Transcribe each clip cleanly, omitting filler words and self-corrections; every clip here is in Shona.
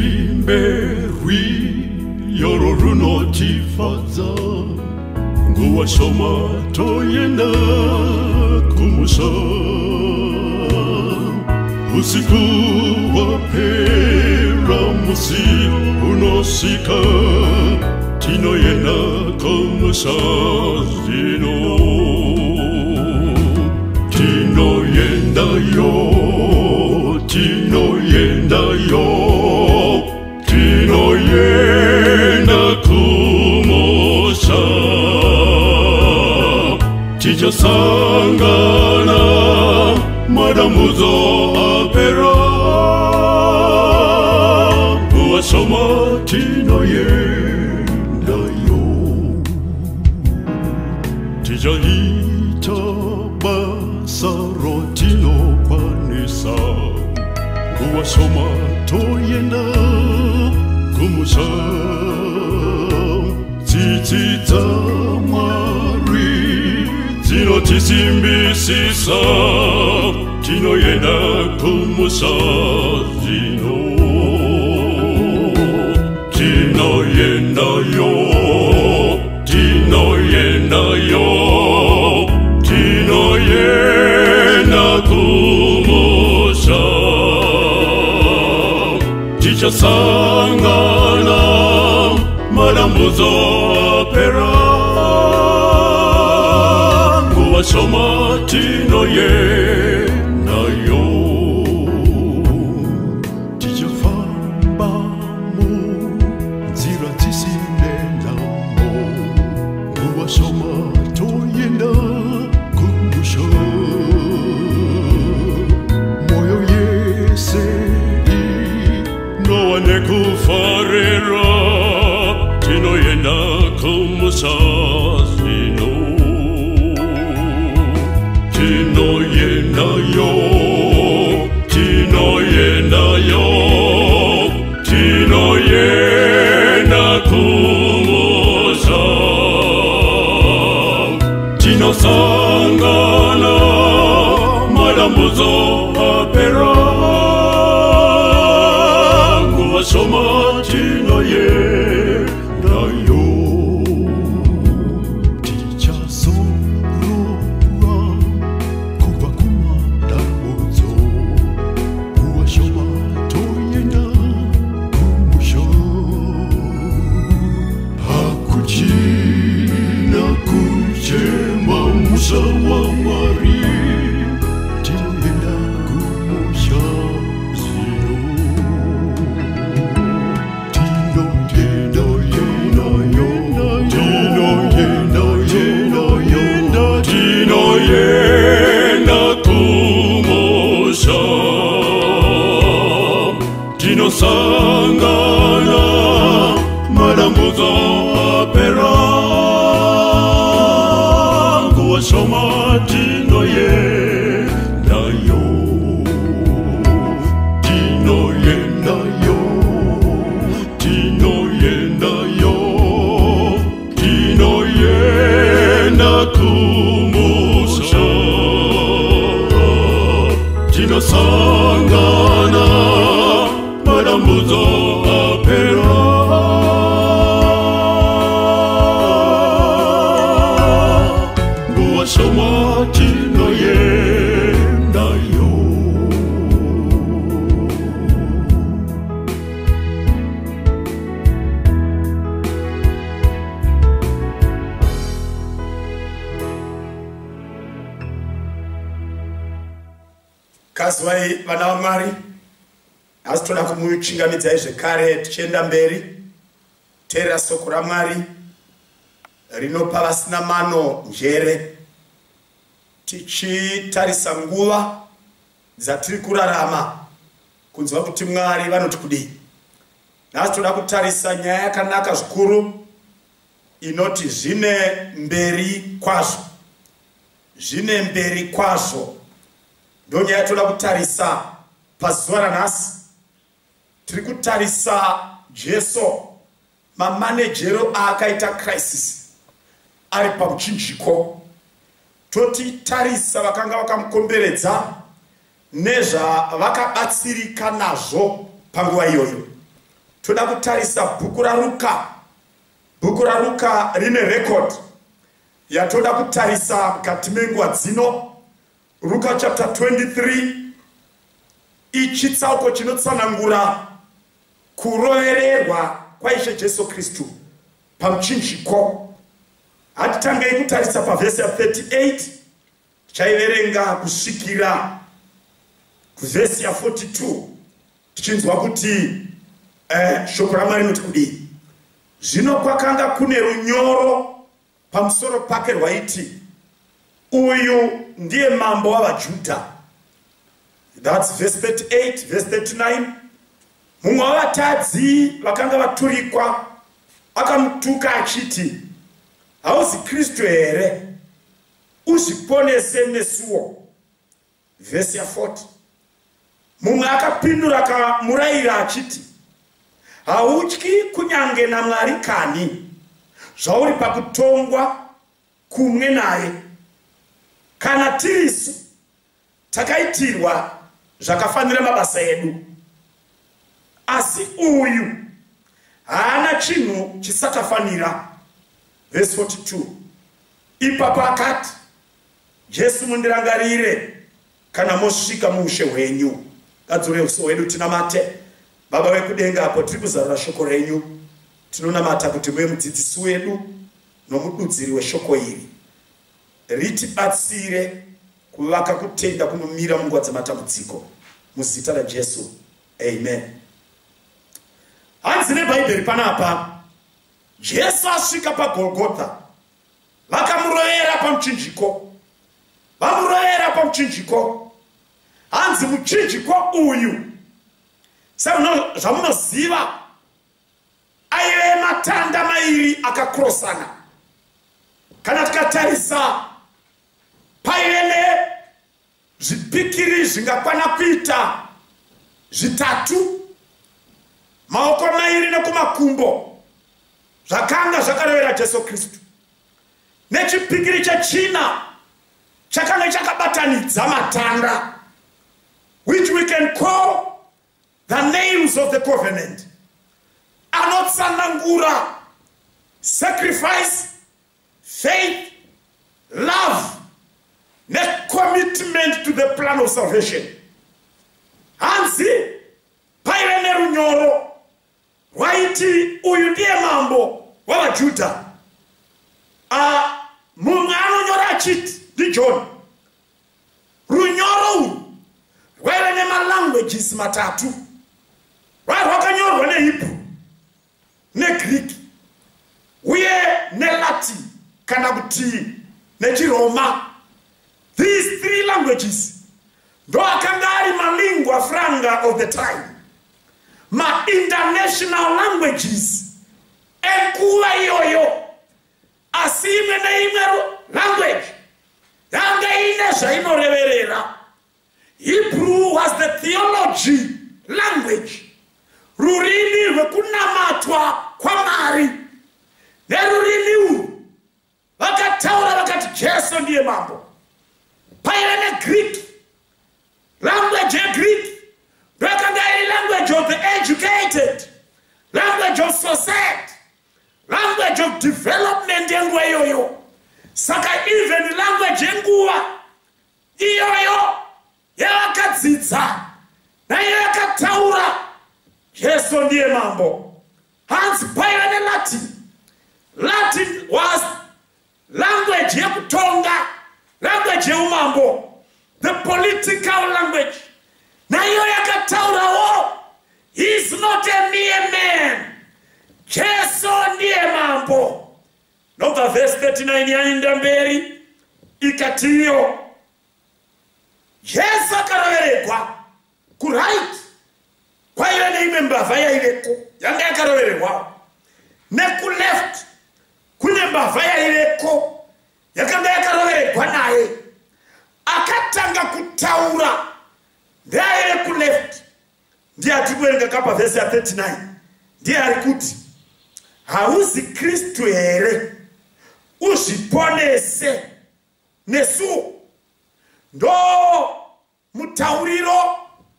Imberwi yororo tifaza nguwa shoma toyenda kumusa usiku wapera musi unosika tino yenda kumusa tino yenda yo tino yenda yo tino yenda kumosa tija sangana madamuzo apera uasoma tino yenda yo tija ita basaro tino kwanisa uasoma toyenda kumusa titita mari tino tisimbisisa tino yenda kumusa tino yenda yo tino yenda yo tino yenda kumusa tija sangana madambuzo apera uasoma tino yenda yo tija famba mu nzira tisinendamo uasoma toyenda kumusha moyo yese nekufarera tino yenda kumusa tino yenda yo tino yenda yo tino yenda kumusa tino sangana madambuzo apera uasoma tino yenda yo tija sorora kuva kumadamuzo uasoma toyenda kumusha hakujina kujema musa wa mari tino yenda kumusha tino sangana madambuzo apera uasoma tino yenda yo tino yenda yo tino yenda yo tino yenda kumusa tino sangana madambuzo apera uasoma tino yenda yo kazwai vana vaMwari asi toda kumuchingamidzai zvekare tichienda mberi teerera soko raMwari rinopa vasina mano njere tichitarisa nguva dzatiri kurarama kunzwa kuti Mwari vanoti kudii. Nhasi toda kutarisa nyaya yakanaka zvikuru inoti zvine mberi kwazvo. Zvine mberi kwazvo. Ndonya yatoda kutarisa pazuva ranhasi. Tiri kutarisa Jesu mamanejero akaita crisis ari pamuchinjiko. Totitarisa vakanga vakamukomberedza nezvavakabatsirika nazvo panguva iyoyo. Toda kutarisa bhuku raRuka. Bhuku raRuka rine record yatoda kutarisa mukati menguva dzino. Ruka chapter 23 ichitsauko chinotsanangura kurovererwa kwaIshe Jesu Kristu pamuchinjiko. Hatitangei kutarisa pavhesi ya 38 tichaiverenga kusvikira kuvhesi ya 42 tichinzwa kuti shoko raMwari rinoti kudii. Zvino kwakanga kune runyoro pamusoro pake rwaiti, uyu ndiye mambo wavaJudha. That's verse 38, verse 39. Mumwe wavatadzi vakanga vaturikwa akamutuka achiti, hauzi Kristu here? Uzviponese nesuwo. Verse ya 40. Mumwe akapindura akamurayira achiti, hautyi kunyange naMwari kani, zvauri pakutongwa kumwe naye. Kana tirisu takaitirwa zvakafanira mabasa edu, asi uyu haana chinhu chisakafanira. Verse 42. Ipapo akati, Jesu mundirangarire kana mosvika muushe hwenyu. Ngadzore uso hwedu tinamate. Baba vekudenga, apo tiri kuzarura shoko renyu, tinonamata kuti muve mudzidzisi wedu nomududziri weshoko iri. Ritibatsire kuvaka kutenda kunomira munguva dzematambudziko. Muzita raJesu. Amen. Hanzi neBhaibheri panapa, Jesu asvika paGolgotha, vakamuroyera pamuchinjiko. Vamuroyera pamuchinjiko. Hanzi muchinjiko uyu, zvamunoziva, aive matanda mairi akakrosana. Kana tikatarisa, paive zvipikiri zvingakwana kuita zvitatu, maoko mairi nekumakumbo, zvakanga zvakarovera Jesu Kristu. Nechipikiri chechina chakanga chakabatanidza matanda, which we can call the nails of the covenant. Anotsanangura sacrifice, faith, love, ne commitment to the plan of salvation. Hanzi paive nerunyoro rwaiti, uyu ndiye mambo wavaJudha. Mumwe anonyora achiti ndiJohn. Runyoro urwu rwaive nemalanguages matatu. Rwakanyorwa neHebrew, neGreek, uye neLatin kana kuti neChiroma. These three languages ndo akanga ari malingua franca of the time, ma-international languages enguva iyoyo. Asi imwe neimwe language yanga ine zvainoreverera. Hebrew was the theology language, rurimi rwekunamatwa kwaMwari. Nerurimi urwu vakataura vakati Jesu ndiye mambo. Paive neGreek, language yeGreek ndokanga iri language of the educated, language of society, language of development yenguva iyoyo. Saka even language yenguva iyoyo yavakadzidza nayo yakataura Jesu ndiye mambo. Hanzi paive neLatin. Latin was language yekutonga, language yeumambo, the political language. Nayo yakataurawo, he is not a mere man. Jesu ndiye mambo. Nobva verse 39 yaenda mberi ikatiyo, Jesu akaroveregwa kuright kwaive neimwe mbavha yaiveko yanga yakarovererwawo, nekuleft kune mbavha yaireko yakanga yakaroveregwa naye akatanga kutaura ndeaire kuleft. Ndiye atikuerenga kapa vhesi ya 39. Ndiye ari kuti hauzi Kristu here uzviponese nesuwo. Ndo mutauriro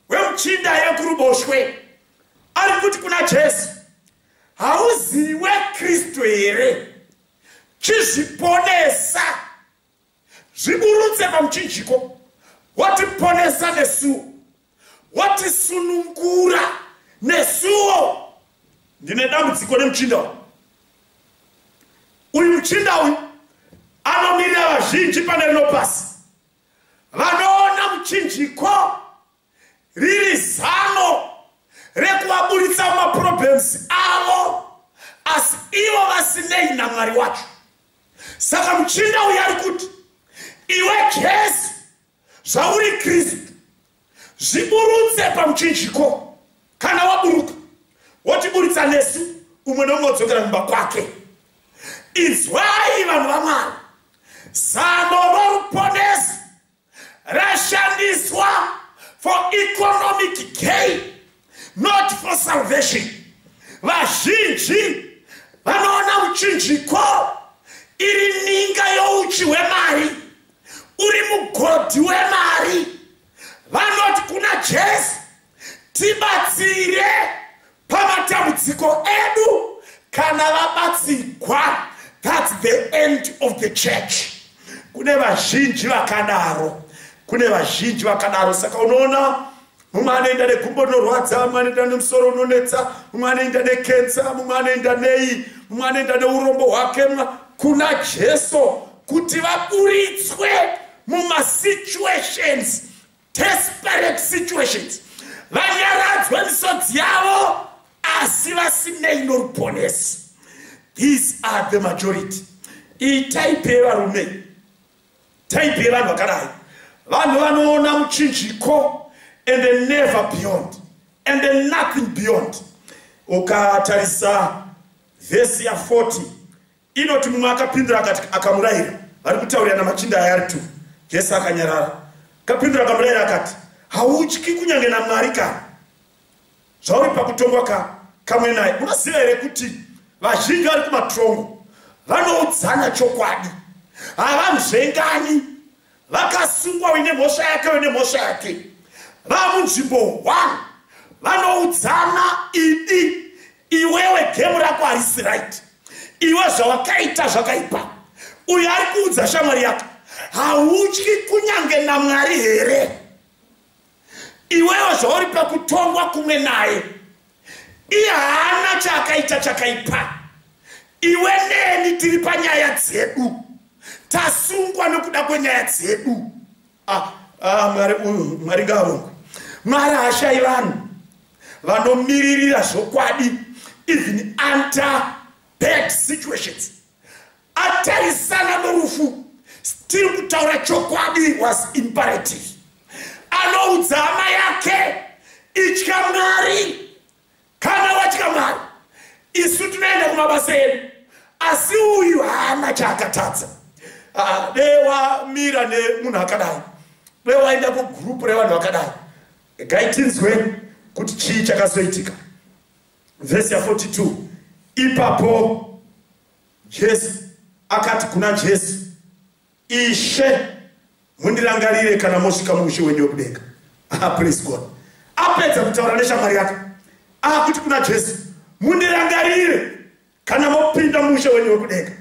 wemuchinda yekuruboshwe ari kuti kuna Jesu, hauziwe Kristu here chizviponesa zviburutse pamuchinjiko, watiponesa nesuwo, watisunungura nesuwo. Ndine dambudziko nemuchinda uyu. Muchinda uyu anomirira vazhinji pane rino pasi vanoona muchinjiko riri zano rekuvaburitsa mumaproblems avo, asi ivo vasinei naMwari wacho. Saka muchinda uyu ari kuti iwe Jesu, zvauri Kristu, zviburutse pamuchinjiko. Kana waburuka wotiburitsa nesu, umwe nomwodzokera mumba kwake. Inzwai vanhu vaMwari, zano roruponesi rashandiswa for economic gain, not for salvation. Vazhinji vanoona muchinjiko iri ninga youchi hwemari, uri mugodhi wemari. Vanoti kuna Jesu, tibatsire pamatambudziko edu. Kana vabatsigwa, that's the end of the church. Kune vazhinji vakadaro, kune vazhinji vakadaro. Saka unoona mumwe anoenda negumbo rinorwadza, mumwe anoenda nemusoro unonetsa, mumwe anoenda nekensa, mumwe anoenda nei, mumwe anoenda neurombo hwake. Kuna Jesu kuti vaburitswe mumasituations, desperate situations, vanyaradzwe misodzi yavo asi vasinei noruponesi. These are the majority. Iyi type yevarume, type yevanhu vakadai, vanhu vanoona muchinjiko and then never beyond, and then nothing beyond. Ukatarisa vhesi ya 40 inoti mumwe akapindura akati, akamurayira, vari kutaurira namachinda aya ari 2. Jesu akanyarara, akapindura akamurayira akati, hautyi kunyange naMwari kana zvauri pakutongwa kamwe naye. Munoziva here kuti vazhinji vari kumatongo vanoudzana chokwadi, havamuzvengani, vakasungwa uine mhosva yake uine mhosva yake, vamunzvimbo 1 vanoudzana, idi iwewe gemu rako harisi right, iwe zvawakaita zvakaipa. Uyu ari kuudza shamwari yake, hautyi kunyange naMwari here? Iwewe zvauri pakutongwa kumwe naye, iye haana chaakaita chakaipa. Iwe neni tiri panyaya dzedu, tasungwa nokuda kwenyaya dzedu. Mwari ngaarongwe. Mwari haashai vanhu vanomiririra zvokwadi even under bad situations. Atarisana norufu, still kutaura chokwadi was imperative. Anoudza hama yake, itya Mwari. Kana watya Mwari, isu tunaenda kumabasa edu, asi uyu haana chaakatadza. Dewamira nemunhu akadai, dewaenda kugurupu revanhu vakadai, gaitinzwe kuti chii chakazoitika. Vhesi ya 42, ipapo Jesu akati kuna Jesu, Ishe, mundirangarire kana mosvika muushe wenyu wekudenga. Praise God. Apedza kutaura neshamwari yake, akuti kuna Jesu, mundirangarire kana mopinda muushe wenyu wekudenga.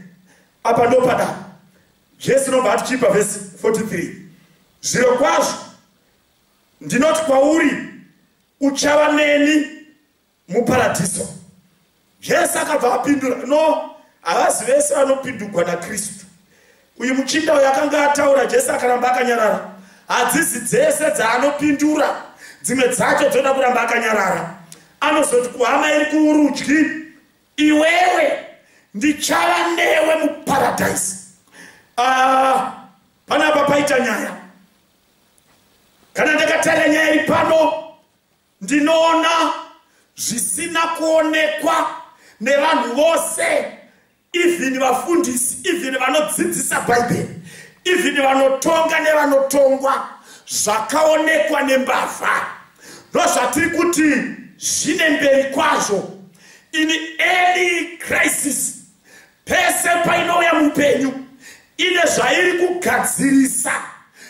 Apa ndo padaro. Jesu nobva atichipa vhesi 43, zviro kwazvo ndinoti kwauri, uchava neni muparadhiso. Jesu akabva apindura. No, havasi vese vanopindurwa naKristu. Uyu muchinda uyu akanga ataura, Jesu akaramba akanyarara. Hadzisi dzese dzaanopindura, dzimwe dzacho dzoda kuramba akanyarara. Anozoti kuhama iri kuurudyi, iwewe ndichava newe muparadhaisi. Panapa paita nyaya. Kana ndakatarira nyaya iri pano, ndinoona zvisina kuonekwa nevanhu vose even vafundisi, even vanodzidzisa Bible, even vanotonga nevanotongwa, zvakaonekwa nembavha. Ndozvatiri kuti zvine mberi kwazvo. In any crisis, pese painouya mupenyu, ine zvairi kugadzirisa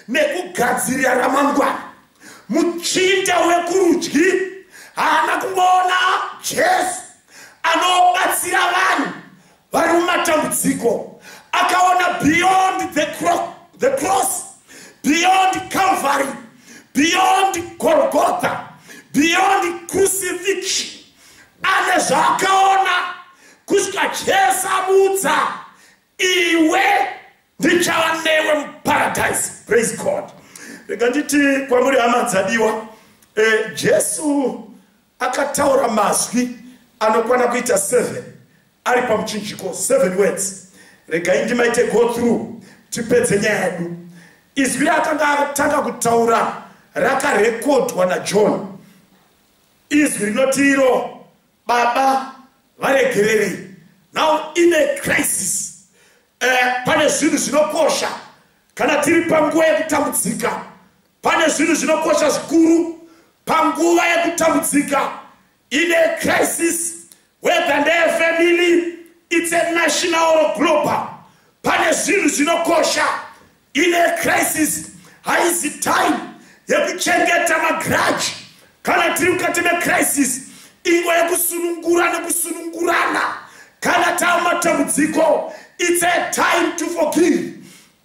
nekugadzirira ramangwana. Muchinda wekurudyi haana kungoona Jesu anobatsira vanhu vari mumatambudziko, akaona beyond the cross, beyond Calvary, beyond Golgotha, beyond crucifixion. Ane zvakaona kusvika Jesu amudza, iwe ndichava newe muparadise. Praise God. Rega nditi kwamuri hama dzadiwa, Jesu akataura mazwi anokwana kuita 7 ari pamuchinjiko, 7 words. Rega ndimaite go through tipedze nyaya yedu. Izwi rakanga atanga kutaura rakarekodwa naJohn. Izwi rinoti iro, Baba varegerere. Now in a crisis, pane zvinhu zvinokosha kana tiri panguva yekutambudzika. Pane zvinhu zvinokosha zvikuru panguva yekutambudzika. In a crisis, whether they're family, it's a national or global. Pane zvinhu zvinokosha. In a crisis, haisi time yekuchengeta magrudge. Kana tiri mukati mecrisis, ingwa yekusunungura nekusunungurana. Kana taamatambudziko, it's a time to forgive.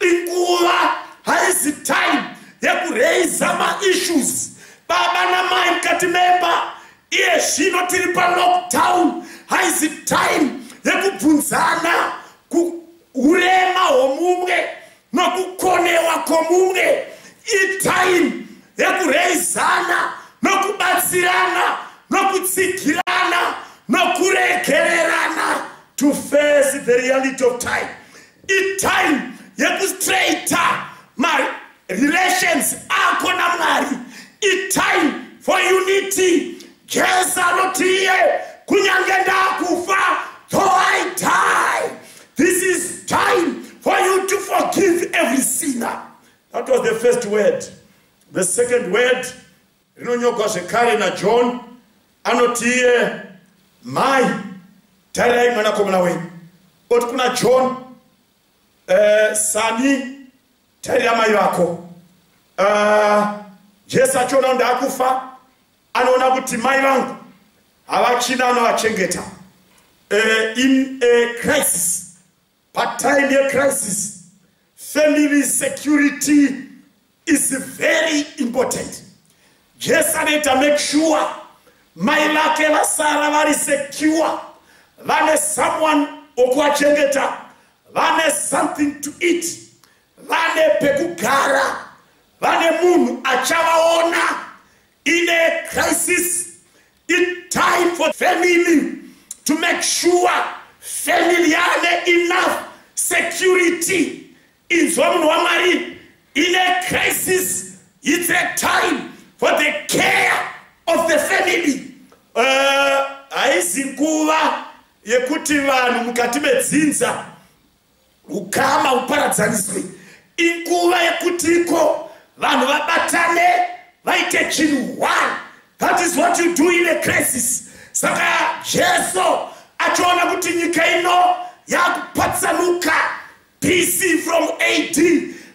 Inguva haisi time yekureiza ma-issues. Baba namai mukati memba, iye zvino tiri pa-lockdown, haisi time yekubvunzana urema hwomumwe nokukonewa kwomumwe. I-time yekureizana nokubatsirana nokutsigirana nokuregererana to face the reality of time. It's time yekustraighta my relations ako na Mwari. It's time for unity. Jesu anotiye kunyange ndakufa, though I die, this is time for you to forgive every sinner. That was the first word. The second word, rinonyogwa zvekare naJohn, anotiye mai tarirai mwanakomana wenyu. Oti kuna John, Sami tarira mai vako. Jesu achiona ndakufa, anoona kuti mai vangu havachina anovachengeta. In a crisis, part-time a crisis, family security is very important. Jesu anoita make sure mai vake vasara vari secure, vane someone okuvachengeta, vane something to eat, vane pekugara, vane munhu achavaona. In a crisis, it's time for family to make sure family have enough security. In a crisis, it's a time for the care of the family. Haisi nguva yekuti vanhu mukati medzinza ukama uparadzaniswe. Inguva yekutiko vanhu vabatane vaite chinhu one. That is what you do in a crisis. Saka Jesu achiona kuti nyika ino yakupatsanuka, BC from AD,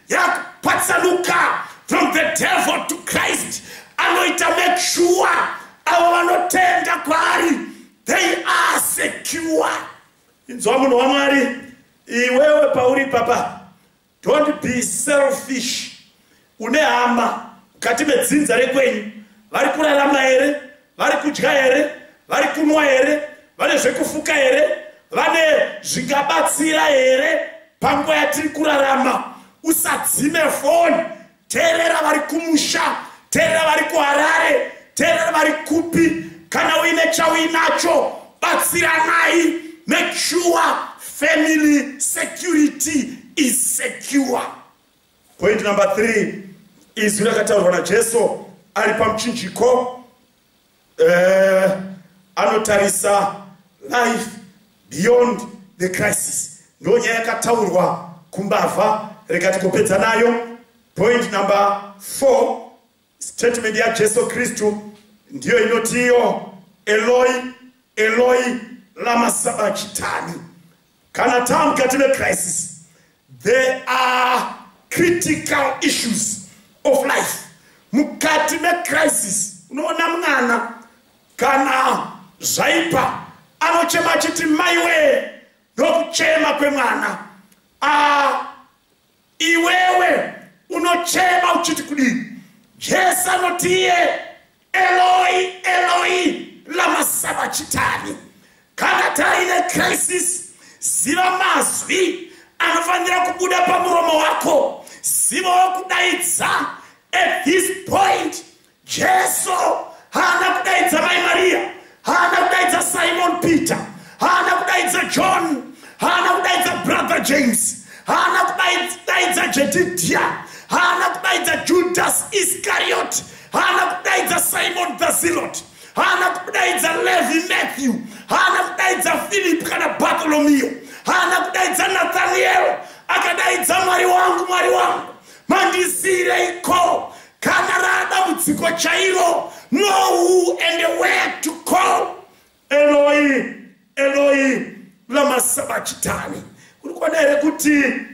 yakupatsanuka from the devil to Christ. Anoita make sure avo vanotenda kwaari, they are secure. Inzwa munhu waMwari, iwewe pauri papa, don't be selfish. Une hama mukati medzinza rekwenyu, vari kurarama here, vari kudya here, vari kunwa here, vane zvekufuka here, vane zvingabatsira here panguva yatiri kurarama. Usadzime foni, teerera vari kumusha, teerera vari kuHarare, teerera vari kupi. Kana uine chauinacho, batsiranai. Make sure family security is secure. Point number 3 is rakataurwa naJesu ari pamuchinjiko, anotarisa life beyond the crisis. Ndonya yakataurwa kumbavha rekatikopedza nayo. Point number 4, statement ya Jesu Kristu ndiyo inotiyo Eloi Eloi lama sabachthani. Kana tamukati crisis, there are critical issues of life. Mukati crisis unoona mwana kana zvaipa anochema chiti maiwe nokuchema kwemwana. Iwewe unochema uchiti kudini. Jesu anotiye Eloi Eloi lama sabachthani. Kana taine crisis, ziva mazwi anofanira kubuda pamuromo wako. Ziva wokudaidza. At this point, Jesu hana kudaidza Mai Maria, hana kudaidza Simon Peter, hana kudaidza John, hana kudaidza brother James, hana kudaidza Jedidiah, hana kudaidza Judas Iscariot, hana kudaidza Simon the Zealot, hana kudaidza Levi Matthew, hana kudaidza Philip kana Bartholomew, hana kudaidza Nathaniel akadaidza Mwari wangu mandisire iko kana rada mudziko chairo. Know who and where to call. Eloi Eloi lama sabachthani. Urikuona kuti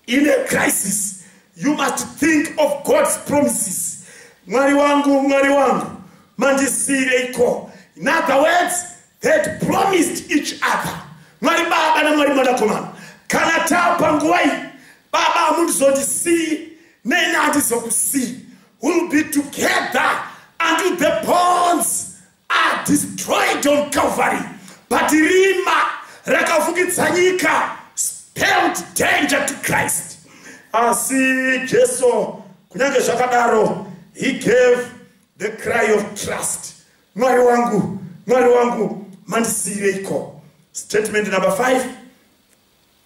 in a crisis you must think of God's promises. Mwari wangu mandisire iko. In other words, they had promised each other. Mwari baba na mwari mwanakomana kana tapa nguwai baba amundizondisi nena andizokusi. Will be together until the bonds are destroyed on Calvary. But rima rakavukitsanyika spelled danger to Christ. Asi Jesu kunyange zvakadaro, he gave the cry of trust. Mwari wangu mandisire iko. Statement number 5.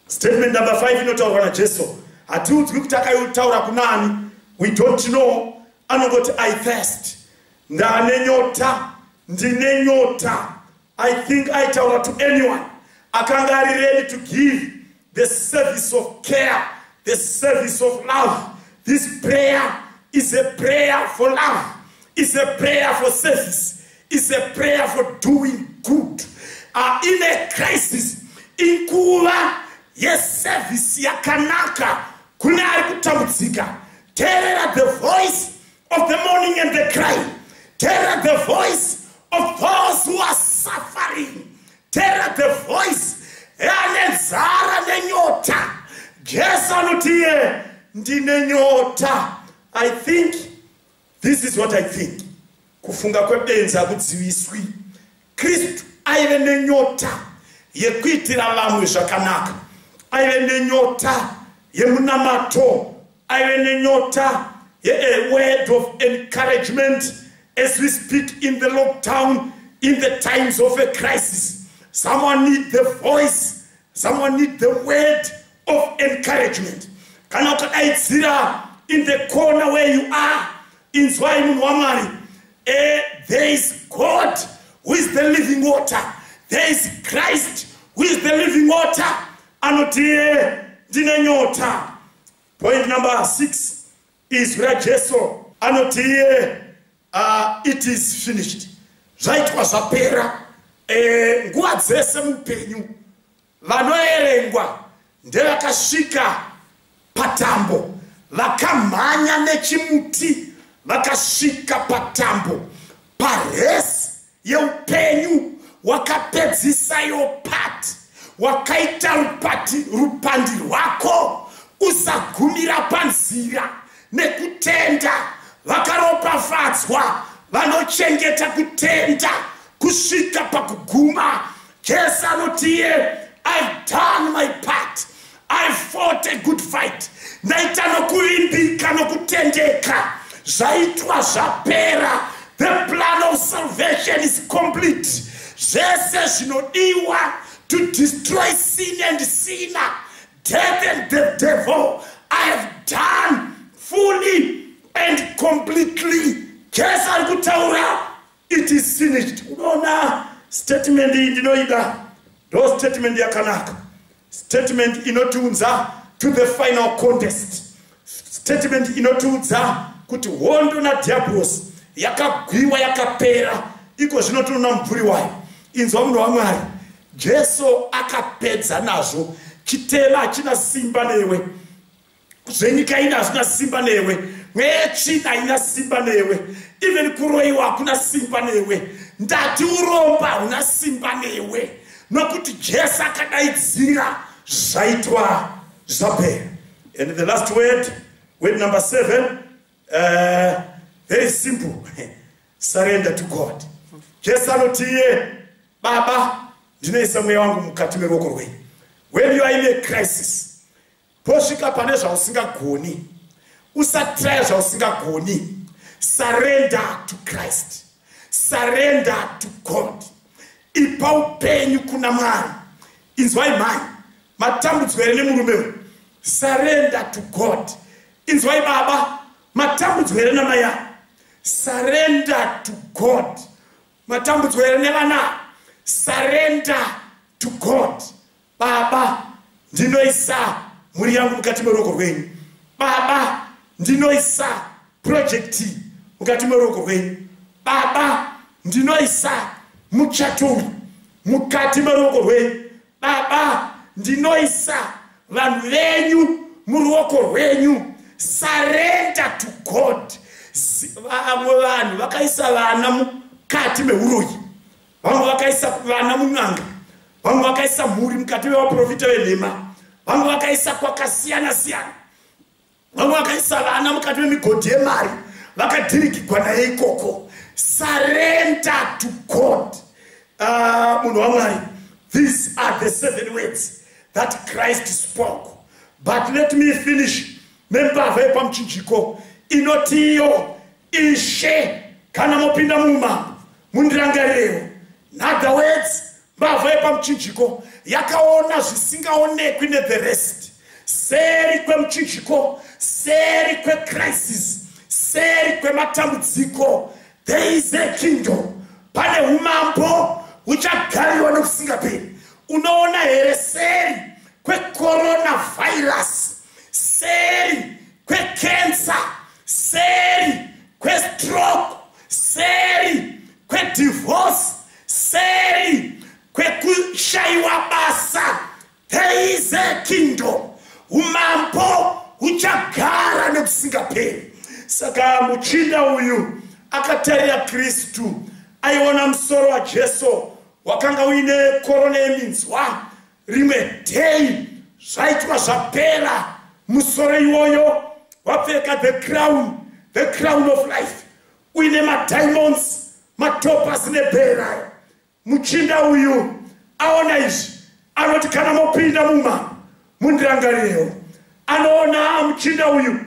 Statement number 5 inotaurwa naJesu. Hatiudzwi kuti akataura kunani. We don't know. Anogoti I thirst. Ndine nyota. I think aitaura to anyone akanga ari ready to give the service of care, the service of love. This prayer is a prayer for love. It's a prayer for service. It's a prayer for doing good. In a crisis, inkuva yeservice yakanaka kune ari kutambudzika. Terror the voice of the mourning and the crying. Terror the voice of those who are suffering. Terror the voice yanenzara nenyota. Jesu anotiye ndine nyota. I think this is what I think. Kufunga kwebenza kudziwiswi. Kristu aive nenyota yekuitira vamwe zvakanaka. Aive nenyota yemunamato. Aive nenyota a word of encouragement as we speak in the lockdown, in the times of a crisis. Someone needs the voice, someone needs the word of encouragement. Kana ukadaidzira in the corner where you are, in Zwaimun Wamari, there is God who is the living water. There is Christ who is the living water. Anotie ndine nyota. Point number 6 is where Jesu anotiye it is finished. Zvaitwa zvapera. Nguva dzese mupenyu vanoerengwa ndevakasvika patambo, vakamhanya nechimuti vakasvika patambo, paresi yeupenyu wakapedzisa yopati, wakaita rupandi rwako usagumira panzira. Nekutenda vakaropafadzwa vanochengeta kutenda kusvika pakuguma. Jesu anotiye I've done my part, I've fought a good fight. Ndaita nokuvimbika nokutendeka, zvaitwa zvapera. The plan of salvation is complete. Zvese zvinodiwa to destroy sin and sinner, death and the devil, I have done fully and completely. Jesu arikutaura it is finished. Unaona statement hii ndinoida ndo statement yakanaka, statement inotiudza to the final contest, statement inotiudza kuti hondo naDiablos yakagwiwa yakapera, iko zvino tinoona mumvuri wayo. Inzwa munhu waMwari, Jesu akapedza nazvo. Chitema hachina simba newe, zvenyika ina hazvina simba newe, mwechina haina simba newe, even kuroyiwa hakuna simba newe, ndati uromba huna simba newe, nokuti Jesu akadaidzira zvaitwa zvapera. And the last word number 7, very simple, surrender to God. Jesu anoti iye, Baba, ndinoisa mweya wangu mukati meruoko rwenyu. When you are in a crisis, posvika pane zvausingagoni, usatraya zvausingagoni, surrender to Christ, surrender to God. Ipa upenyu kuna Mwari. Inzwai mhai, matambudziko here nemurume, surrender to God. Inzwai baba, matambudziko here namai, surrender to God. Matambudziko here nevana, surrender to God. Baba, ndinoisa muri yangu mukati meruoko rwenyu. Baba, ndinoisa project mukati meruoko rwenyu. Baba, ndinoisa muchato mukati meruoko rwenyu. Baba, ndinoisa vanhu venyu muruoko rwenyu. Surrender to God. Vamwe vanhu vakaisa vana mukati meuroyi, vamwe vakaisa vana mun'anga, vamwe vakaisa mhuri mukati mevaprofita venhema, vamwe vakaisa kwakasiyana siyana, vamwe vakaisa vana mukati memigodhi yemari, vakadhirigigwa naye ikoko. Surrender to God. Munhu waMwari, these are the 7 words that Christ spoke. But let me finish nembavha yepamuchinjiko inoti iyo, Ishe kana mopinda muumambo mundirangarireo. In other words, mbavha yepamuchinjiko yakaona zvisingaonekwi nethe rest. Seri kwemuchinjiko, seri kwecrisis, seri kwematambudziko, there is a kingdom. Pane umambo uchagariwa nokusingaperi. Unoona here seri kwecoronavirus, seri kwecancer, seri kwestroke, seri kwedivorce, seri kwekushayiwa basa. There is a kingdom. Umambo uchagara nokusingaperi. Saka muchinda uyu akatarira Kristu, aiona musoro waJesu wakanga uine korona yeminzwa. Rimwe day zvaitwa zvapera, musoro iwoyo wapfeka the crown of life, uine madiamonds, matopas nebhera. Muchinda uyu aona izvi, anoti kana mopinda muma mundirangarireo. Anoona muchinda uyu,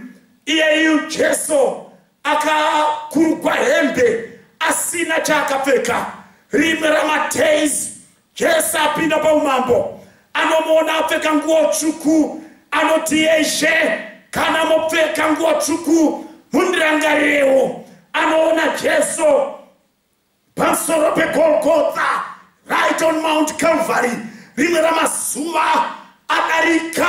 iyeyu Jesu akakurukwa hembe asina chaakapfeka. Rimwe ramateis Jesu apinda paumambo, anomuona apfeka nguo tsvuku, anoti Ishe kana mopfeka nguo tsvuku mundirangarireo. Anoona Jesu pamusoro peGolgotha, right on Mount Calvary. Rimwe ramazuva adarika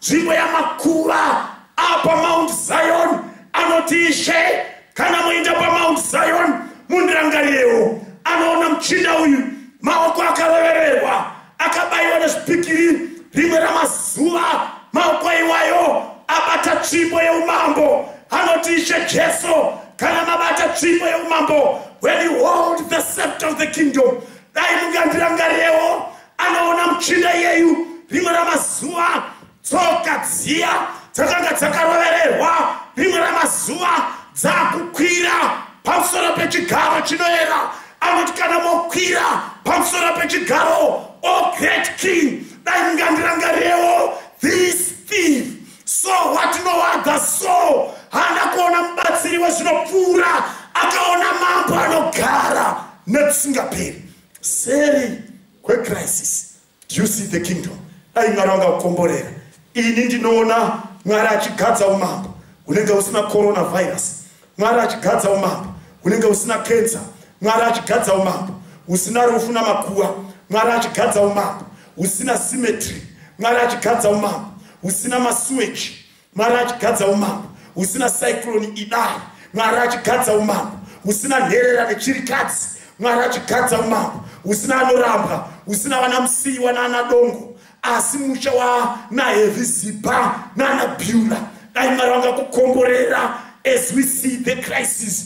nzvimbo yamakuva apa Mount Zion, anoti Ishe kana muenda paMount Zion mundirangarireo. Anoona muchinda uyu, maoko akavevererwa, akabayiwa nezvipikiri. Rimwe ramazuva maoko iwayo abata tsvimbo yeumambo, anoti Ishe Jesu kana mabata tsvimbo yeumambo, when you hold the scepter of the kingdom, dai mungandirangarireo. Anoona muchinda iyeyu, rimwe ramazuva tsoka dziya dzakanga dzakarovererwa, rimwe ramazuva dzakukwira pamusoro pechigaro chinoera. Anoti kana mokwira pamusoro pechigaro, O great king, dai mungandirangarireo. This thief saw what no other saw. Hana kuona mubatsiri wezvinopfuura, akaona mambo anogara nekusingaperi. Seri kwecrisis, do you see the kingdom? Dai Mwari vangakukomborera. Ini ndinoona Mwari achigadza umambo unenge usina coronavirus, Mwari achigadza umambo unenge usina cancer, Mwari achigadza umambo usina rufu namakuwa, Mwari achigadza umambo usina symmetry, Mwari achigadza umambo, usina maswitch, Mwari achigadza umambo, usina cyclone idai, Mwari achigadza umambo, usina nherera nechirikadzi, Mwari achigadza umambo, usina anorambwa, usina vanamusiyiwa naanadongo, asi musha wanahevizipa naanabhiura. Dai Mwari vangakukomborera as we see the crisis,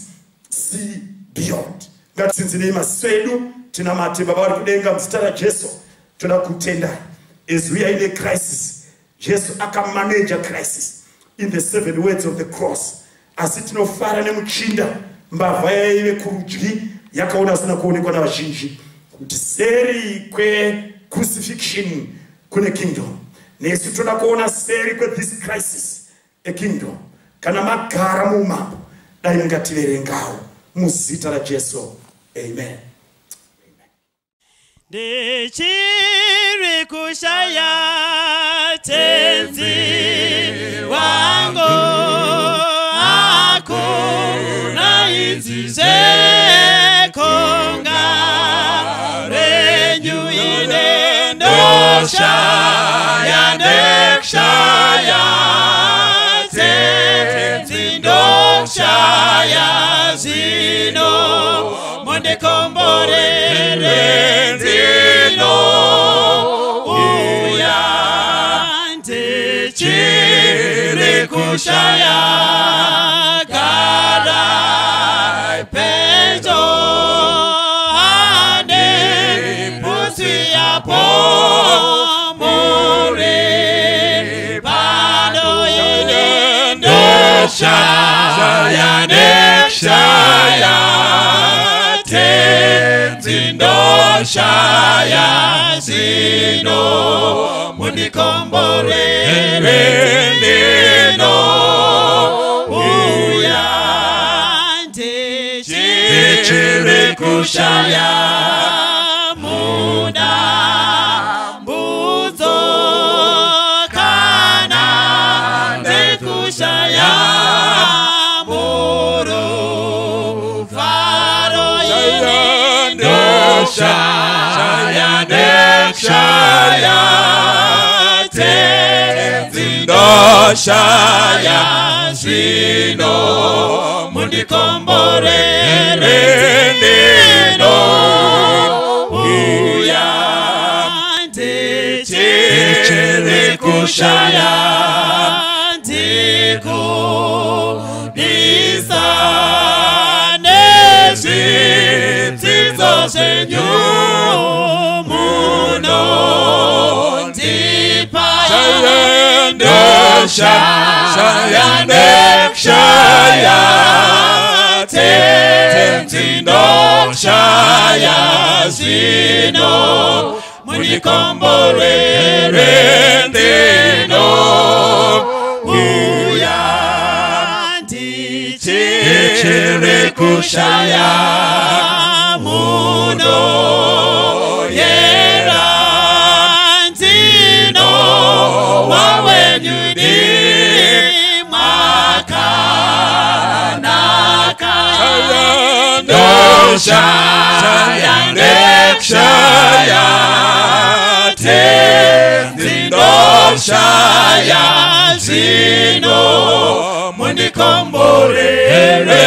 see beyond. Ngatitsinzirei maziso edu, tinamate Baba vari kudenga muzita raJesu, toda kutendai. As we are in a crisis, Jesu akamanager crisis in the 7 words of the cross. Asi tinofara nemuchinda, mbavha yaive kurudyi yakaona zvisina kuonekwa navazhinji, kuti seri kwe-crucifixion kune kingdom. Nesu toda kuona seri kwe-this crisis a kingdom. Kana magara muumambo, dai ngativerengawo muzita raJesu. Amen. Ndichiri kushaya tenzi wangu hakuna izizekonga renyu inendoshaya nekshaya tenzi ndoshaya zino monde komborere zino uya ndichiri kushaya gara pejo ane pusi yapo more pano ine ndoshaya nekshaya ndoshaya zino mundikomborere ndino uya ndichiri kushaya muda mbudzo kana ndikushaya muru faro Shaya nekshaya tenzi ndoshaya zino mundikomborere ndino uya ndichiri kushaya ndikudisa nezvidzidzo zvenyu Shaya nekshaya tenzi ndoshaya zino mundikomborere ndino uya ndichiri kushaya muno yera nzino wawenyudi makanaka ndoshaya nekshaya tenzi ndoshaya zino mundikomborere